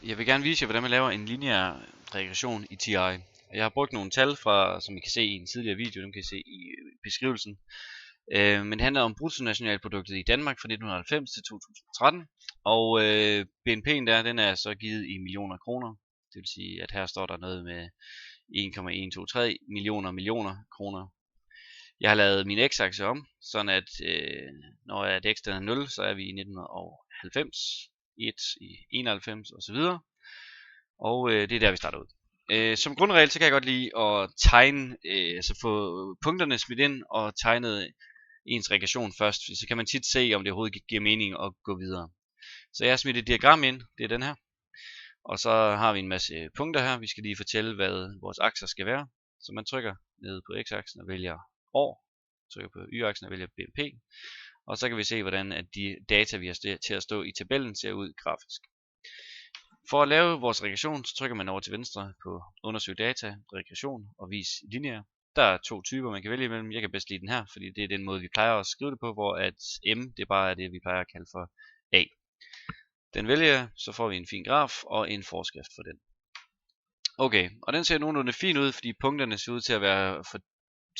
Jeg vil gerne vise jer, hvordan man laver en lineær regression i TI. Jeg har brugt nogle tal fra, som I kan se i en tidligere video, dem kan I se i beskrivelsen. Men det handler om bruttonationalproduktet i Danmark fra 1990 til 2013. Og BNP'en der, den er så givet i millioner kroner. Det vil sige, at her står der noget med 1,123 millioner kroner. Jeg har lavet min x-akse om, sådan at når x den er 0, så er vi i 1990, 1 i 91 osv. Og det er der, vi starter ud. Som grundregel, så kan jeg godt lide at tegne, altså få punkterne smidt ind og tegne ens regression først. Så kan man tit se, om det overhovedet giver mening at gå videre. Så jeg har smidt et diagram ind, det er den her. Og så har vi en masse punkter her. Vi skal lige fortælle, hvad vores akser skal være. Så man trykker ned på x-aksen og vælger år. Trykker på y-aksen og vælger BNP. Og så kan vi se, hvordan at de data, vi har til at stå i tabellen, ser ud grafisk. For at lave vores regression, så trykker man over til venstre på undersøg data, regression og vis lineær. Der er to typer, man kan vælge imellem. Jeg kan bedst lide den her, fordi det er den måde, vi plejer at skrive det på, hvor at M, det bare er det, vi plejer at kalde for A. Den vælger jeg, så får vi en fin graf og en forskrift for den. Okay, og den ser nogenlunde fin ud, fordi punkterne ser ud til at være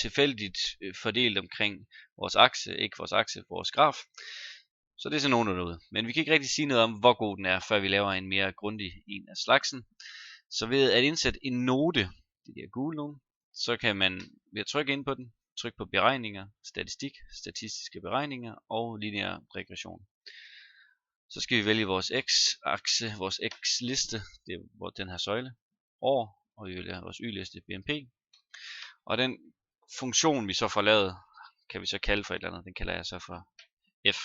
tilfældigt fordelt omkring vores akse, ikke vores akse, vores graf. Så det ser nogenlunde ud. Men vi kan ikke rigtig sige noget om, hvor god den er, før vi laver en mere grundig en af slagsen. Så ved at indsætte en note, det der gule nogle, så kan man ved at trykke ind på den, trykke på beregninger, statistik, statistiske beregninger og lineær regression. Så skal vi vælge vores x-akse, vores x-liste, det er den her søjle, år, og vi vælger vores y-liste, BNP. Og den funktion, vi så får lavet, kan vi så kalde for et eller andet, den kalder jeg så for f.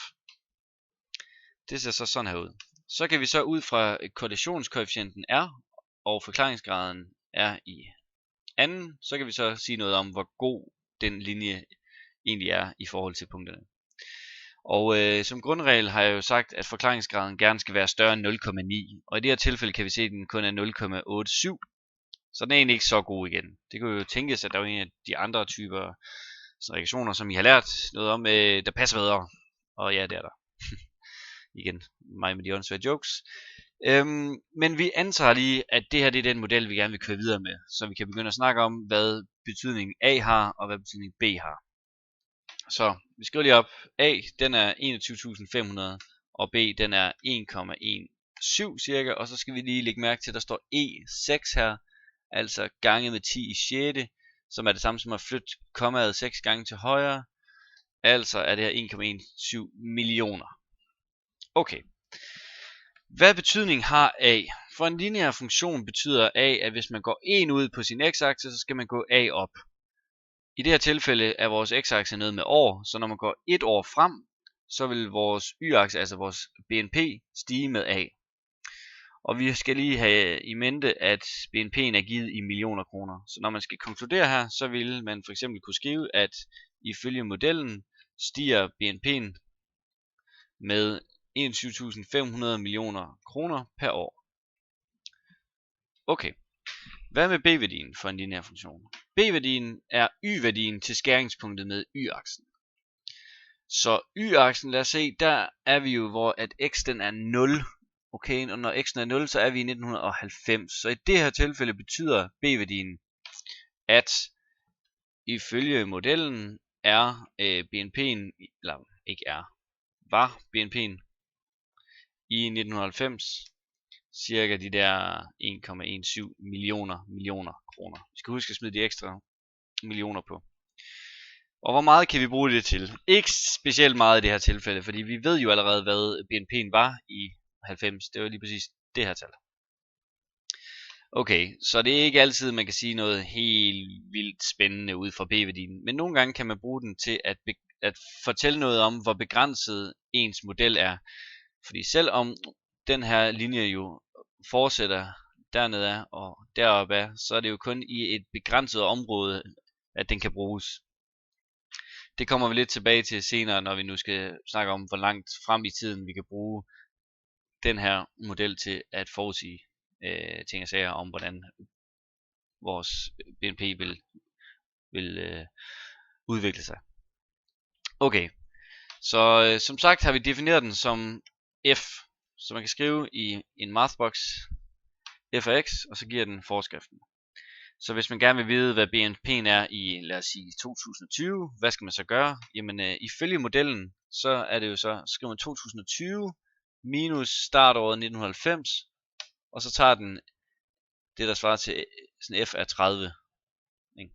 Det ser så sådan her ud. Så kan vi så ud fra korrelationskoefficienten R og forklaringsgraden R i anden, så kan vi så sige noget om, hvor god den linje egentlig er i forhold til punkterne. Og som grundregel har jeg jo sagt, at forklaringsgraden gerne skal være større end 0,9. Og i det her tilfælde kan vi se, at den kun er 0,87. Så den er egentlig ikke så god igen. Det kunne jo tænkes, at der er en af de andre typer regressioner, som I har lært noget om, der passer bedre. Og ja, det er der. Igen, mig med de åndssvage jokes. Men vi antager lige, at det her det er den model, vi gerne vil køre videre med. Så vi kan begynde at snakke om, hvad betydning A har, og hvad betydning B har. Så vi skriver lige op. A, den er 21.500, og B, den er 1,17 cirka. Og så skal vi lige lægge mærke til, at der står E6 her, altså gange med 10 i 6, som er det samme som at flytte kommaet 6 gange til højre. Altså er det her 1,17 millioner. Okay. Hvad betydning har A? For en lineær funktion betyder A, at hvis man går 1 ud på sin x-akse, så skal man gå A op. I det her tilfælde er vores x-akse nede med år, så når man går 1 år frem, så vil vores y-akse, altså vores BNP, stige med A. Og vi skal lige have i mente, at BNP'en er givet i millioner kroner. Så når man skal konkludere her, så vil man for eksempel kunne skrive, at ifølge modellen stiger BNP'en med 21.500 millioner kroner per år. Okay. Hvad med b-værdien for en lineær funktion? B-værdien er y-værdien til skæringspunktet med y-aksen. Så y-aksen, lad os se, der er vi jo, hvor at x den er 0. Okay, og når x'en er 0, så er vi i 1990. Så i det her tilfælde betyder b-værdien, at ifølge modellen er BNP'en, eller ikke er, var BNP'en i 1990 cirka de der 1,17 millioner kroner. Vi skal huske at smide de ekstra millioner på. Og hvor meget kan vi bruge det til? Ikke specielt meget i det her tilfælde, fordi vi ved jo allerede, hvad BNP'en var i 90. Det var lige præcis det her tal. Okay, så det er ikke altid, man kan sige noget helt vildt spændende ud fra b-værdien. Men nogle gange kan man bruge den til at fortælle noget om, hvor begrænset ens model er. Fordi selvom den her linje jo fortsætter dernede af og deroppe af, så er det jo kun i et begrænset område, at den kan bruges. Det kommer vi lidt tilbage til senere, når vi nu skal snakke om, hvor langt frem i tiden vi kan bruge den her model til at forudsige ting og sager om, hvordan vores BNP vil udvikle sig. Okay, så som sagt har vi defineret den som F, så man kan skrive i en mathbox, f af x, og så giver den forskriften. Så hvis man gerne vil vide, hvad BNP'en er i, lad os sige, 2020, hvad skal man så gøre? Jamen, ifølge modellen, så er det jo så, skriver man 2020 minus startåret 1990, og så tager den det, der svarer til sådan f af 30. Ikke?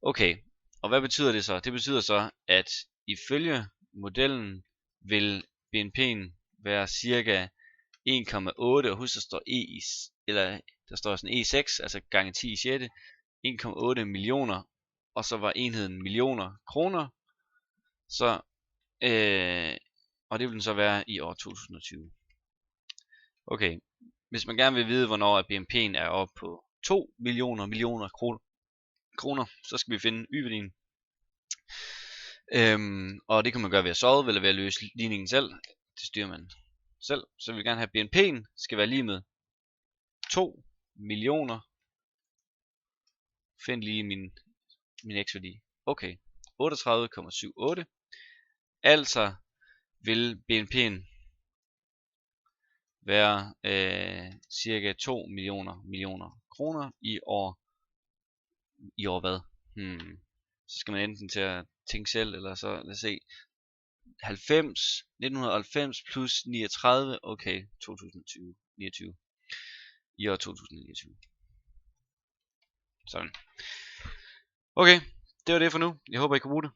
Okay, og hvad betyder det så? Det betyder så, at ifølge modellen vil BNP'en være cirka 1,8, og husk, der står E i, eller der står sådan E6, altså gange 10 i 6, 1,8 millioner, og så var enheden millioner kroner, så, og det vil den så være i år 2020. Okay, hvis man gerne vil vide, hvornår BNP'en er oppe på 2 millioner kroner, så skal vi finde y-værdien. Og det kan man gøre ved at solve, eller ved at løse ligningen selv. Det styrer man selv. Så vi vil gerne have, at BNP'en skal være lige med 2 millioner. Find lige min x-værdi. Okay, 38,78. Altså vil BNP'en være cirka 2 millioner kroner i år. I år hvad? Så skal man enten til at tænke selv, eller så lad os se. 1990 plus 39, okay, 2029. I år 2029. Sådan. Okay, det var det for nu. Jeg håber I kunne bruge det.